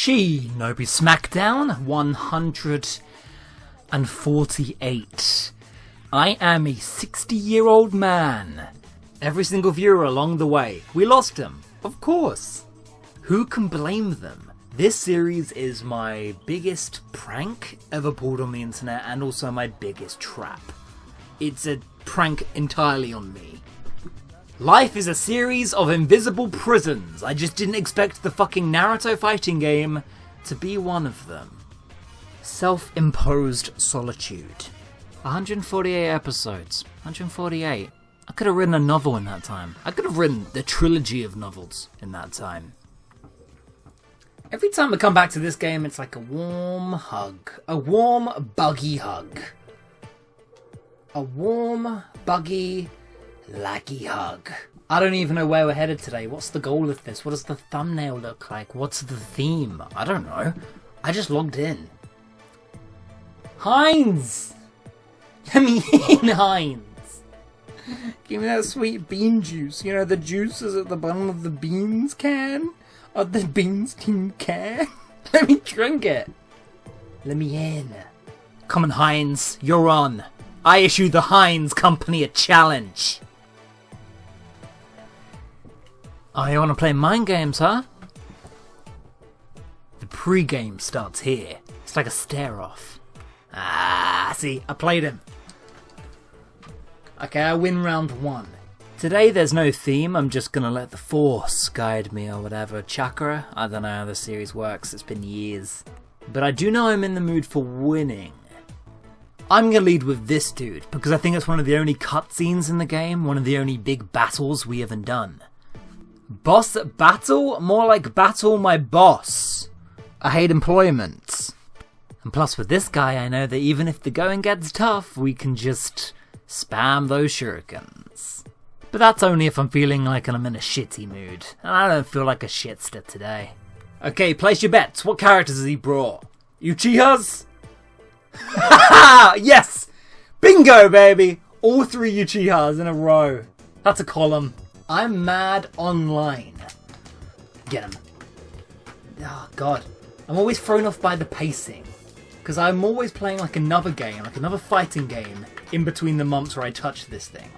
SHINOBI SMACKDOwn 148. I am a 60-year-old man. Every single viewer along the way. We lost him, of course. Who can blame them? This series is my biggest prank ever pulled on the internet and also my biggest trap. It's a prank entirely on me. Life is a series of invisible prisons. I just didn't expect the fucking Naruto fighting game to be one of them. Self-imposed solitude. 148 episodes. 148. I could have written a novel in that time. I could have written the trilogy of novels in that time. Every time I come back to this game, it's like a warm hug. A warm, buggy hug. A warm, buggy, laggy hug. I don't even know where we're headed today. What's the goal of this? What does the thumbnail look like? What's the theme? I don't know. I just logged in. Heinz! Let me in, Heinz! Give me that sweet bean juice. You know, the juices at the bottom of the beans can? Of the beans tin can? Let me drink it. Let me in. Come on, Heinz. You're on. I issue the Heinz Company a challenge. Oh, you want to play mind games, huh? The pre-game starts here. It's like a stare-off. Ah, see, I played him. Okay, I win round 1. Today there's no theme, I'm just gonna let the force guide me or whatever. Chakra? I don't know how the series works, it's been years. But I do know I'm in the mood for winning. I'm gonna lead with this dude, because I think it's one of the only cutscenes in the game, one of the only big battles we haven't done. Boss battle? More like battle my boss. I hate employment. And plus with this guy I know that even if the going gets tough, we can just spam those shurikens. But that's only if I'm feeling like I'm in a shitty mood. And I don't feel like a shitster today. Okay, place your bets. What characters has he brought? Uchihas? Yes! Bingo, baby! All 3 Uchihas in a row. That's a column. I'm mad online. Get him. Oh, God. I'm always thrown off by the pacing. Because I'm always playing like another game, like another fighting game, in between the months where I touch this thing.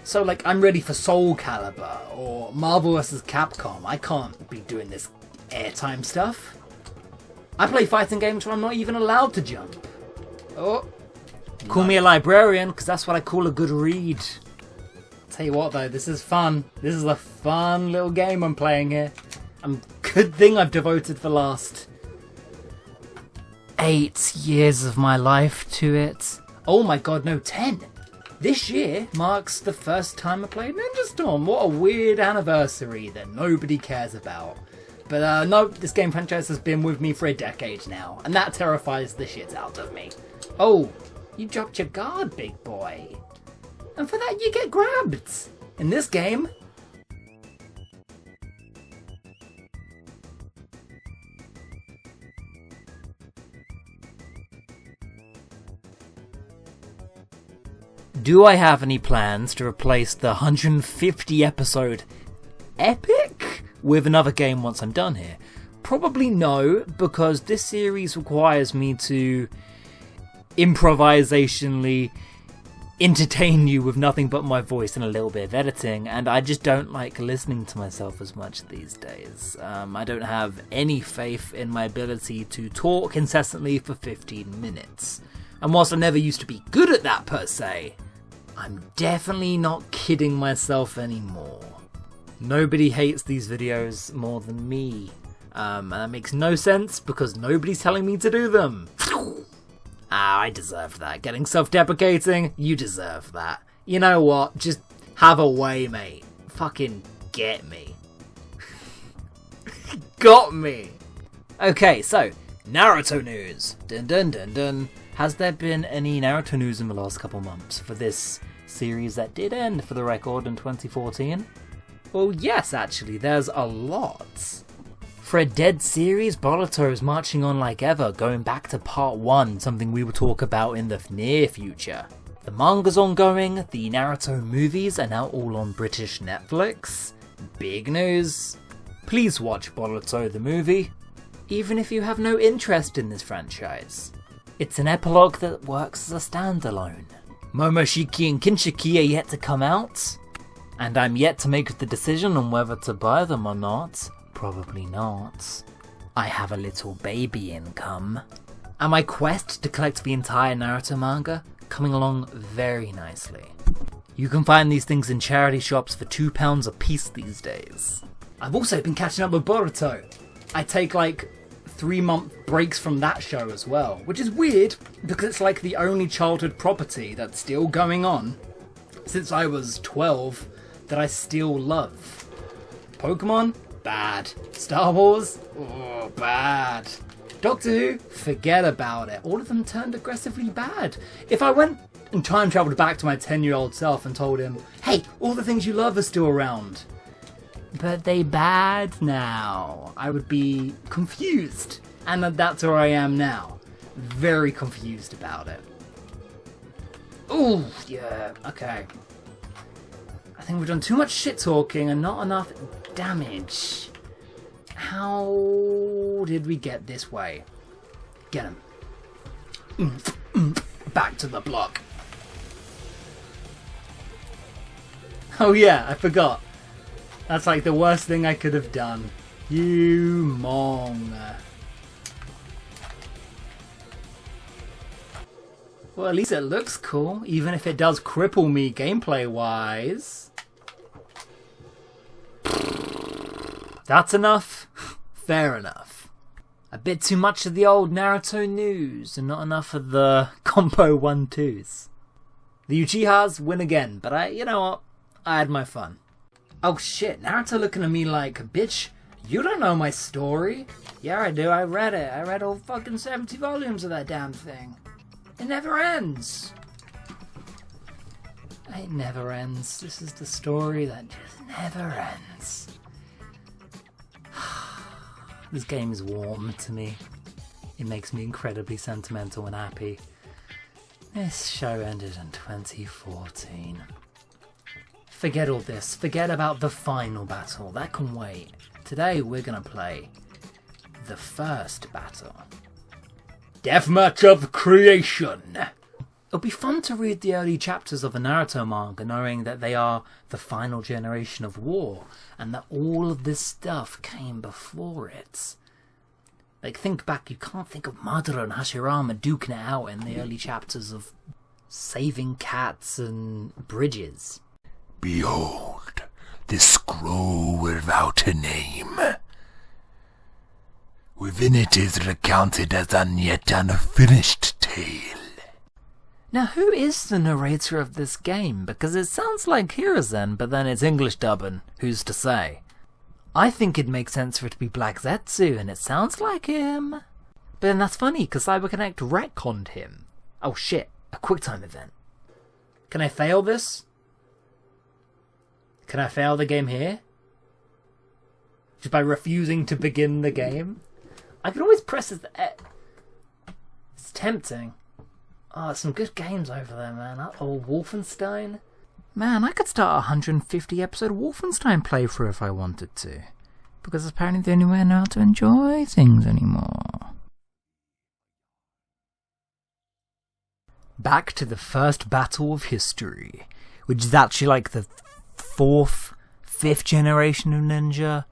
So, like, I'm ready for Soul Calibur or Marvel vs. Capcom. I can't be doing this airtime stuff. I play fighting games where I'm not even allowed to jump. Oh. Call me a librarian, because that's what I call a good read. Tell you what, though, this is fun. This is a fun little game I'm playing here. Good thing I've devoted the last 8 years of my life to it. Oh my god, no, 10. This year marks the first time I played Ninja Storm. What a weird anniversary that nobody cares about. But no, this game franchise has been with me for a decade now, and that terrifies the shit out of me. Oh, you dropped your guard, big boy. And for that you get grabbed. In this game, do I have any plans to replace the 150 episode epic with another game once I'm done here? Probably no, because this series requires me to improvisationally entertain you with nothing but my voice and a little bit of editing, and I just don't like listening to myself as much these days. I don't have any faith in my ability to talk incessantly for 15 minutes. And whilst I never used to be good at that per se, I'm definitely not kidding myself anymore. Nobody hates these videos more than me. And that makes no sense because nobody's telling me to do them. Ah, I deserve that. Getting self-deprecating, you deserve that. You know what? Just have a way, mate. Fucking get me. Got me. Okay, so, Naruto news. Dun dun dun dun. Has there been any Naruto news in the last couple months for this series that did end, for the record, in 2014? Well, yes, actually, there's a lot. For a dead series, Boruto is marching on like ever, going back to part 1, something we will talk about in the near future. The manga's ongoing, the Naruto movies are now all on British Netflix. Big news. Please watch Boruto the movie. even if you have no interest in this franchise. It's an epilogue that works as a standalone. Momoshiki and Kinshiki are yet to come out, and I'm yet to make the decision on whether to buy them or not. Probably not. I have a little baby income. And my quest to collect the entire Naruto manga coming along very nicely. You can find these things in charity shops for £2 a piece these days. I've also been catching up with Boruto. I take like 3-month breaks from that show as well, which is weird because it's like the only childhood property that's still going on since I was 12 that I still love. Pokemon? Bad. Star Wars? Oh, bad. Doctor Who? Forget about it. All of them turned aggressively bad. If I went and time travelled back to my 10-year-old self and told him, hey, all the things you love are still around, but they bad now, I would be confused. And that's where I am now. Very confused about it. Ooh, yeah, okay. I think we've done too much shit talking and not enough damage. How did we get this way? Get him. Back to the block. Oh yeah, I forgot. That's like the worst thing I could have done. You mong. Well, at least it looks cool, even if it does cripple me gameplay-wise. That's enough? Fair enough. A bit too much of the old Naruto news, and not enough of the combo 1-2s. The Uchihas win again, but you know what? I had my fun. Oh shit, Naruto looking at me like, bitch, you don't know my story. Yeah, I do, I read it. I read all fucking 70 volumes of that damn thing. It never ends. It never ends. This is the story that just never ends. This game is warm to me. It makes me incredibly sentimental and happy. This show ended in 2014. Forget all this. Forget about the final battle. That can wait. Today we're gonna play the first battle. Deathmatch of Creation! It'll be fun to read the early chapters of a Naruto manga knowing that they are the final generation of war and that all of this stuff came before it. Like, think back, you can't think of Madara and Hashirama duking it out in the early chapters of saving cats and bridges. Behold, the scroll without a name. Within it is recounted as an yet unfinished tale. Now, who is the narrator of this game? Because it sounds like Hiruzen, but then it's English dubbing. Who's to say? I think it makes sense for it to be Black Zetsu, and it sounds like him. But then that's funny, because CyberConnect retconned him. Oh shit, a QuickTime event. Can I fail this? Can I fail the game here? Just by refusing to begin the game? I could always press it. It's tempting. Oh, some good games over there, man. Oh, Wolfenstein. Man, I could start a 150 episode Wolfenstein playthrough if I wanted to. Because it's apparently the only way now to enjoy things anymore. Back to the first battle of history, which is actually like the 4th, 5th generation of ninja,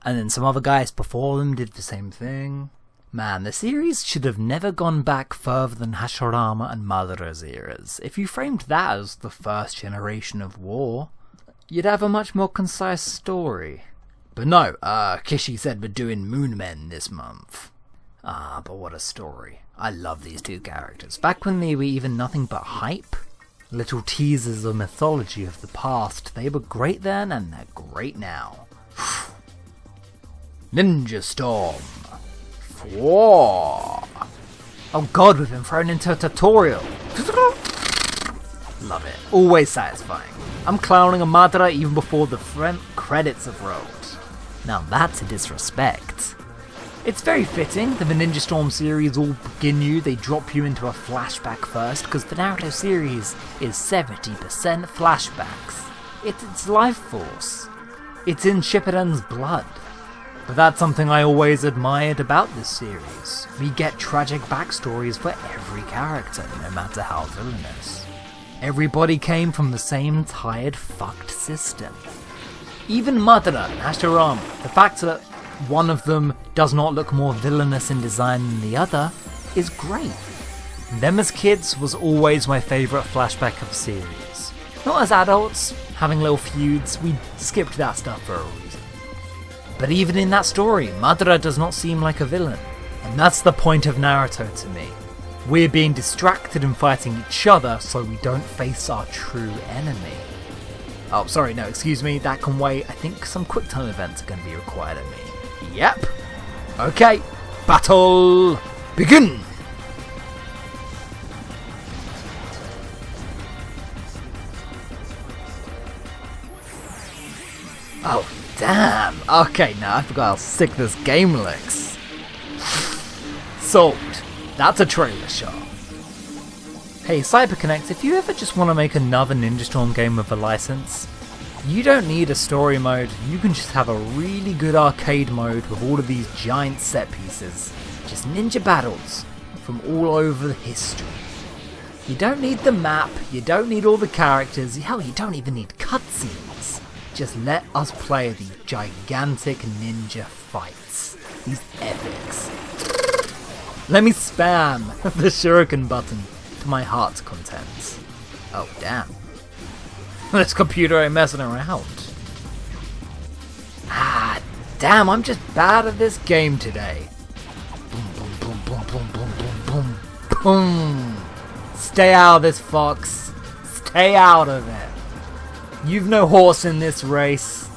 and then some other guys before them did the same thing. Man, the series should have never gone back further than Hashirama and Madara's eras. If you framed that as the first generation of war, you'd have a much more concise story. But no, Kishi said we're doing Moon Men this month. Ah, but what a story. I love these two characters. Back when they were even nothing but hype, little teasers of mythology of the past, they were great then and they're great now. Ninja Storm. Whoa. Oh god, we've been thrown into a tutorial. Love it. Always satisfying. I'm clowning a Madara even before the credits have rolled. Now that's a disrespect. It's very fitting that the Ninja Storm series all begin you, they drop you into a flashback first, because the Naruto series is 70% flashbacks. It's its life force. It's in Shippuden's blood. But that's something I always admired about this series. We get tragic backstories for every character, no matter how villainous. Everybody came from the same tired, fucked system. Even Madara and Hashirama, the fact that one of them does not look more villainous in design than the other is great. Them as kids was always my favourite flashback of the series. Not as adults, having little feuds, we skipped that stuff for a reason. But even in that story, Madara does not seem like a villain. And that's the point of Naruto to me. We're being distracted and fighting each other so we don't face our true enemy. Oh, sorry, no, excuse me, that can wait. I think some quick time events are going to be required of me. Yep. Okay, battle begin! Oh, damn. Okay, now I forgot how sick this game looks. Sold. That's a trailer shot. Hey, CyberConnect, if you ever just want to make another Ninja Storm game with a license, you don't need a story mode, you can just have a really good arcade mode with all of these giant set pieces. Just ninja battles from all over history. You don't need the map, you don't need all the characters, hell, you don't even need cutscenes. Just let us play these gigantic ninja fights. These epics. Let me spam the shuriken button to my heart's content. Oh, damn. This computer ain't messing around. Ah, damn, I'm just bad at this game today. Boom, boom, boom, boom, boom, boom, boom, boom, boom. Stay out of this, Fox. Stay out of it. You've no horse in this race.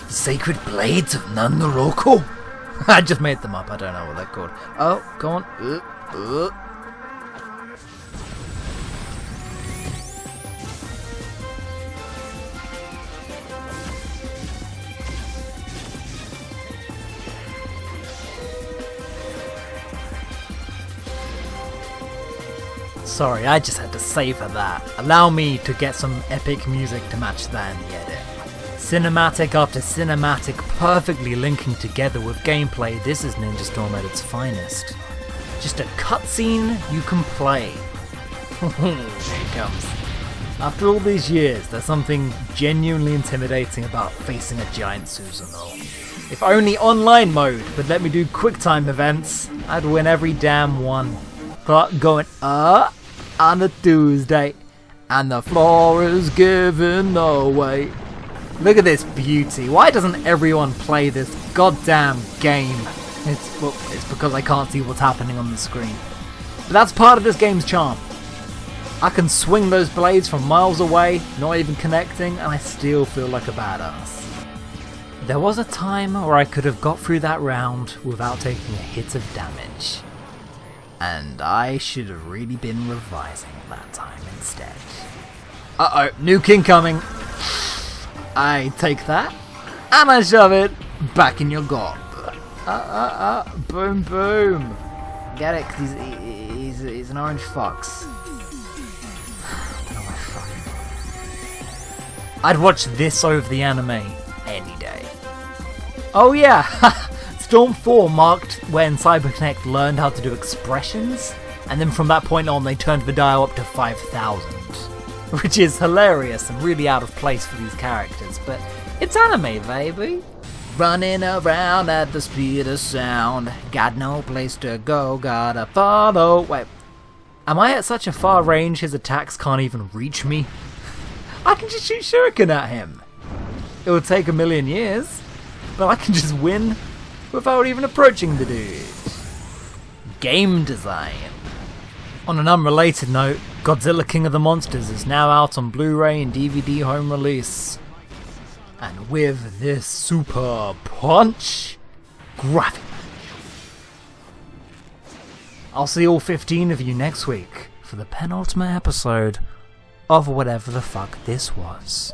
The Sacred Blades of Naruto? I just made them up, I don't know what they're called. Oh, go on. Sorry, I just had to savor that. Allow me to get some epic music to match that in the edit. Cinematic after cinematic, perfectly linking together with gameplay, this is Ninja Storm at its finest. Just a cutscene you can play. Here it comes. After all these years, there's something genuinely intimidating about facing a giant Susanoo. If only online mode would let me do quick time events, I'd win every damn one. But going up on a Tuesday, and the floor is giving away. Look at this beauty. Why doesn't everyone play this goddamn game? It's because I can't see what's happening on the screen. But that's part of this game's charm. I can swing those blades from miles away, not even connecting, and I still feel like a badass. There was a time where I could have got through that round without taking a hit of damage. And I should have really been revising that time instead. Uh-oh, nuke incoming! I take that, and I shove it back in your gob. Boom, boom. Get it, 'cause he's an orange fox. Don't know why fucking... I'd watch this over the anime any day. Oh yeah, Storm 4 marked when CyberConnect learned how to do expressions, and then from that point on they turned the dial up to 5,000. Which is hilarious and really out of place for these characters, but it's anime, baby. Running around at the speed of sound, got no place to go, gotta follow. Wait, am I at such a far range his attacks can't even reach me? I can just shoot shuriken at him. It would take a million years, but I can just win without even approaching the dude. Game design. On an unrelated note, Godzilla King of the Monsters is now out on Blu-ray and DVD home release. And with this super punch graphic, I'll see all 15 of you next week for the penultimate episode of whatever the fuck this was.